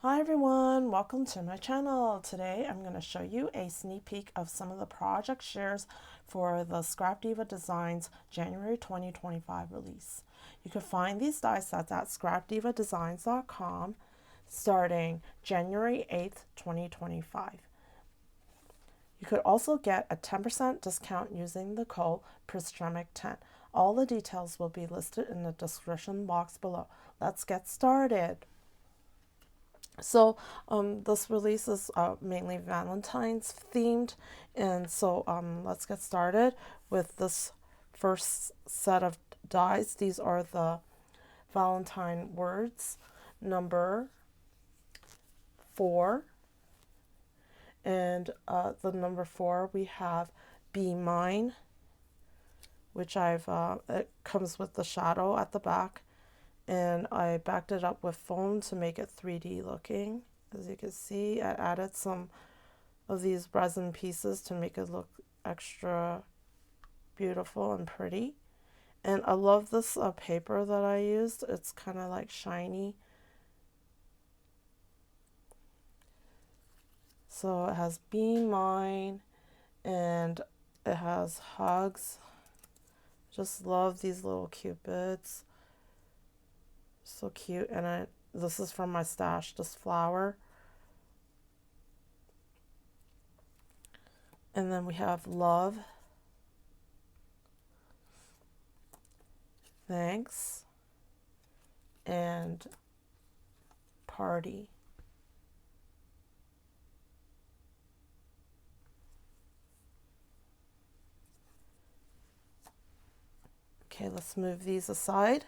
Hi everyone, welcome to my channel. Today I'm going to show you a sneak peek of some of the project shares for the Scrap Diva Designs January 2025 release. You can find these die sets at scrapdivadesigns.com starting January 8th, 2025. You could also get a 10% discount using the code prisgemicinc. All the details will be listed in the description box below. Let's get started. So this release is mainly Valentine's themed, and so let's get started with this first set of dies. These are the Valentine Words number 4, and the number 4 we have Be Mine, which it comes with the shadow at the back. And I backed it up with foam to make it 3D looking. As you can see, I added some of these resin pieces to make it look extra beautiful and pretty. And I love this paper that I used. It's kind of like shiny. So it has Be Mine and it has hugs. Just love these little cupids. So cute. And this is from my stash, this flower. And then we have Love, Thanks, and Party. Okay, let's move these aside.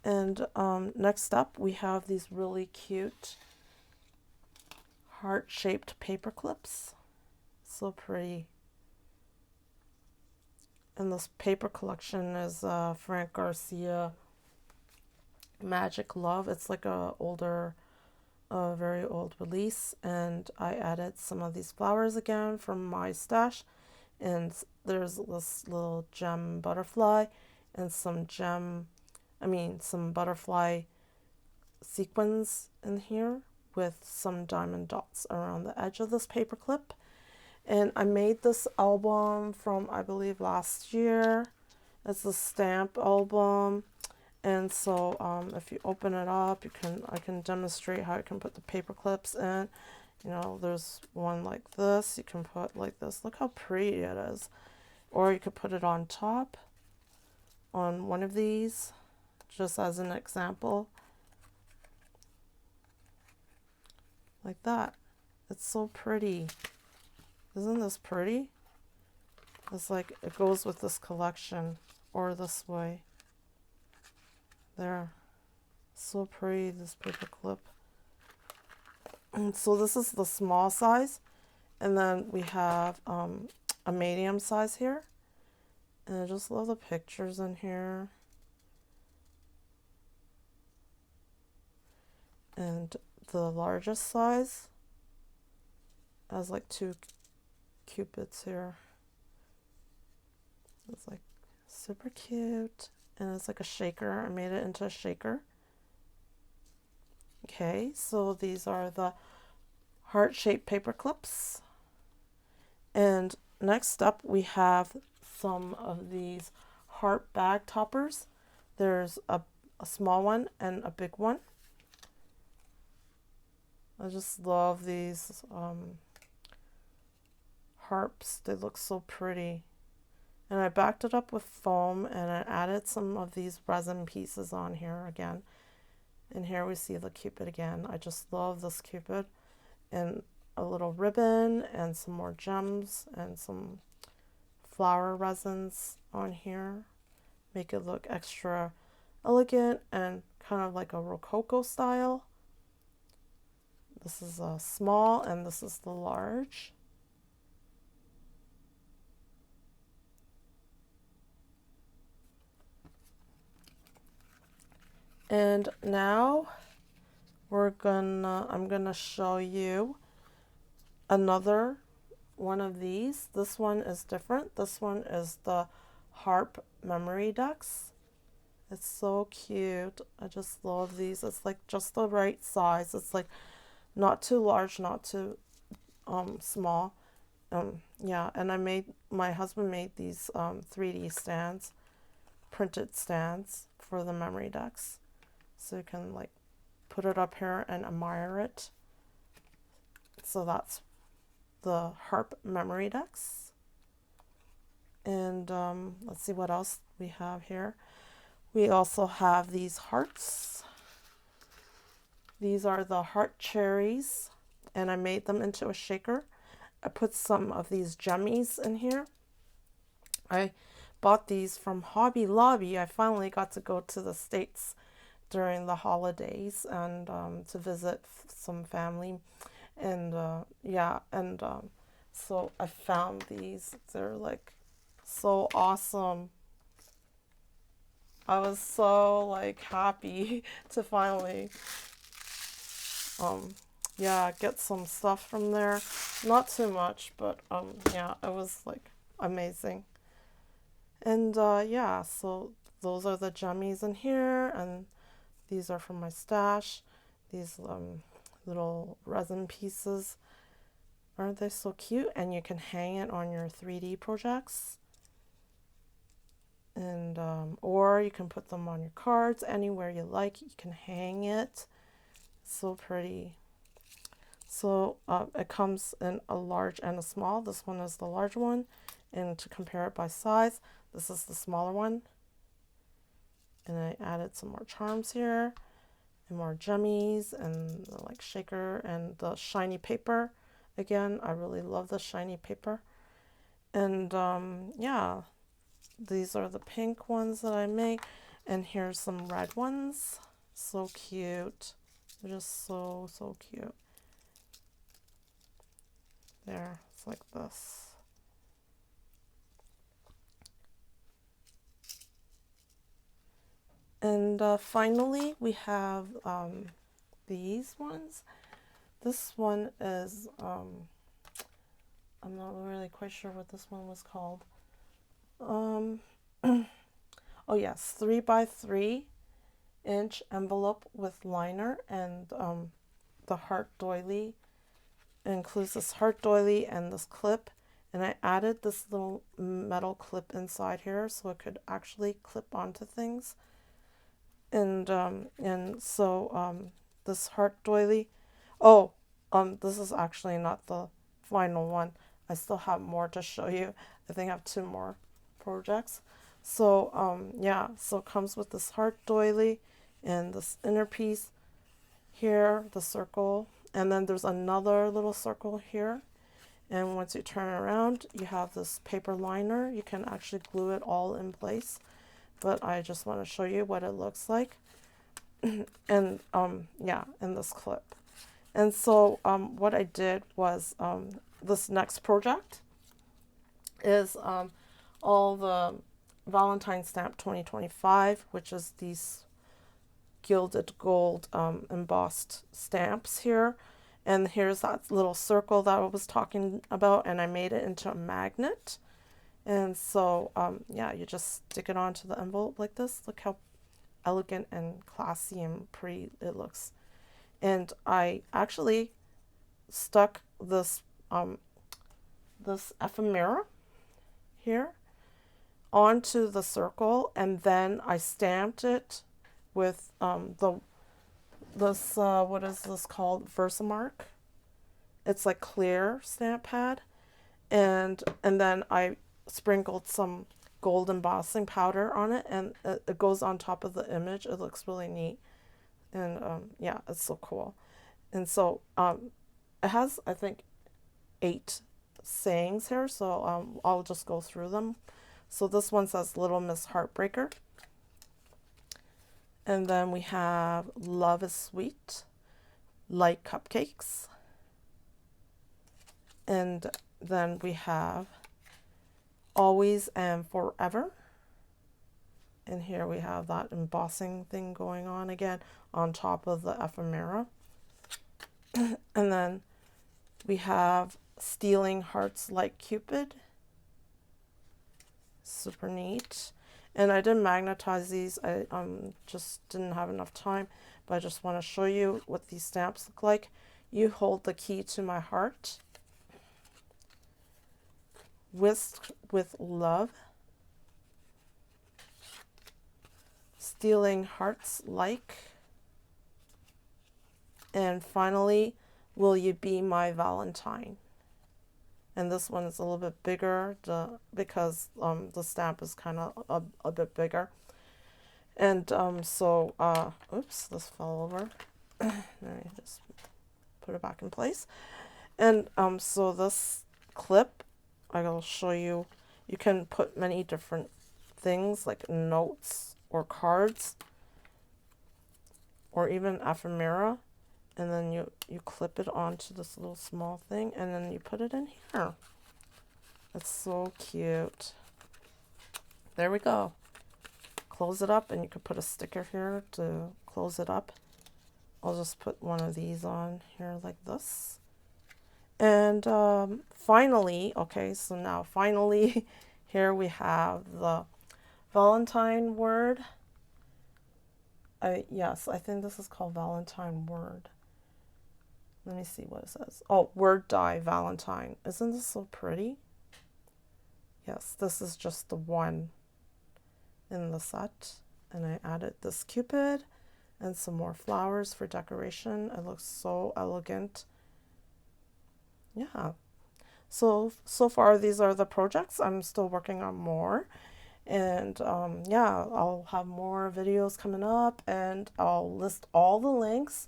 And next up, we have these really cute heart-shaped paper clips. So pretty. And this paper collection is Frank Garcia Magiclove. It's like a very old release. And I added some of these flowers again from my stash. And there's this little gem butterfly and some butterfly sequins in here with some diamond dots around the edge of this paper clip. And I made this album from, I believe, last year. It's a stamp album. And so if you open it up, I can demonstrate how you can put the paper clips in. You know, there's one like this. You can put like this. Look how pretty it is. Or you could put it on top on one of these, just as an example. Like that. It's so pretty. Isn't this pretty? It's like it goes with this collection, or this way. There. So pretty, this paper clip. And so this is the small size. And then we have a medium size here. And I just love the pictures in here. And the largest size has like 2 cupids here. It's like super cute. And it's like a shaker. I made it into a shaker. Okay, so these are the heart-shaped paper clips. And next up we have some of these Harp bag toppers. There's a small one and a big one. I just love these harps. They look so pretty. And I backed it up with foam and I added some of these resin pieces on here again. And here we see the cupid again. I just love this cupid. And a little ribbon and some more gems and some flower resins on here. Make it look extra elegant and kind of like a Rococo style. This is a small and this is the large. And now I'm gonna show you another one of these. This one is different. This one is the Harp Memorydex. It's so cute. I just love these. It's like just the right size. It's like not too large, not too small. Yeah, and my husband made these 3D stands, printed stands for the Memorydex. So you can like put it up here and admire it. So that's the Harp Memorydex. And let's see what else we have here. We also have these hearts. These are the heart cherries, and I made them into a shaker. I put some of these jummies in here. I bought these from Hobby Lobby. I finally got to go to the States during the holidays and to visit some family. And yeah, and so I found these. They're like so awesome. I was so like happy to finally yeah, get some stuff from there. Not too much, but yeah, it was like amazing. And yeah, so those are the jummies in here, and these are from my stash. These little resin pieces. Aren't they so cute? And you can hang it on your 3D projects. And or you can put them on your cards anywhere you like. You can hang it. So pretty. So it comes in a large and a small. This one is the large one, and to compare it by size, this is the smaller one. And I added some more charms here and more jummies and the like shaker and the shiny paper. Again, I really love the shiny paper. And yeah, these are the pink ones that I make, and here's some red ones. So cute. They're just so cute. There, it's like this. And finally, we have these ones. This one is, I'm not really quite sure what this one was called. Oh yes, 3x3-inch envelope with liner, and the heart doily. It includes this heart doily and this clip, and I added this little metal clip inside here so it could actually clip onto things. And so this heart doily. Oh, this is actually not the final one. I still have more to show you. I think I have 2 more projects. So yeah, so it comes with this heart doily and this inner piece here, the circle, and then there's another little circle here. And once you turn it around, you have this paper liner. You can actually glue it all in place, but I just want to show you what it looks like. And yeah, in this clip. And so what I did was this next project is all the Valentine Stamp 2025, which is these gilded gold embossed stamps here. And here's that little circle that I was talking about, and I made it into a magnet. And so yeah, you just stick it onto the envelope like this. Look how elegant and classy and pretty it looks. And I actually stuck this this ephemera here onto the circle, and then I stamped it with this what is this called, Versamark. It's like clear stamp pad, and then I sprinkled some gold embossing powder on it, and it goes on top of the image. It looks really neat, and yeah, it's so cool. And so it has, I think, 8 sayings here, so I'll just go through them. So this one says Little Miss Heartbreaker. And then we have Love is Sweet, Like Cupcakes. And then we have Always and Forever. And here we have that embossing thing going on again on top of the ephemera. And then we have Stealing Hearts Like Cupid. super neat. And I didn't magnetize these. I just didn't have enough time, but I just want to show you what these stamps look like. You hold the key to my heart. Whisked with love. Stealing hearts like. And finally, will you be my Valentine? And this one is a little bit bigger because the stamp is kind of a bit bigger. And oops, this fell over. Let me just put it back in place. And so this clip, I will show you, you can put many different things like notes or cards or even ephemera. And then you clip it onto this little small thing, and then you put it in here. It's so cute. There we go. Close it up, and you could put a sticker here to close it up. I'll just put one of these on here like this. And finally, okay, so now finally, here we have the Valentine word. Yes, I think this is called Valentine word. Let me see what it says. Oh, word die Valentine. Isn't this so pretty? Yes, this is just the one in the set. And I added this Cupid and some more flowers for decoration. It looks so elegant. Yeah. So far these are the projects. I'm still working on more. And yeah, I'll have more videos coming up, and I'll list all the links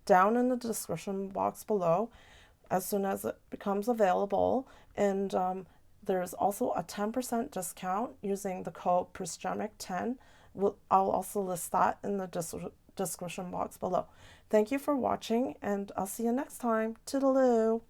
down in the description box below as soon as it becomes available. And there's also a 10% discount using the code prisgemicinc10. I'll also list that in the description box below. Thank you for watching, and I'll see you next time. Toodaloo!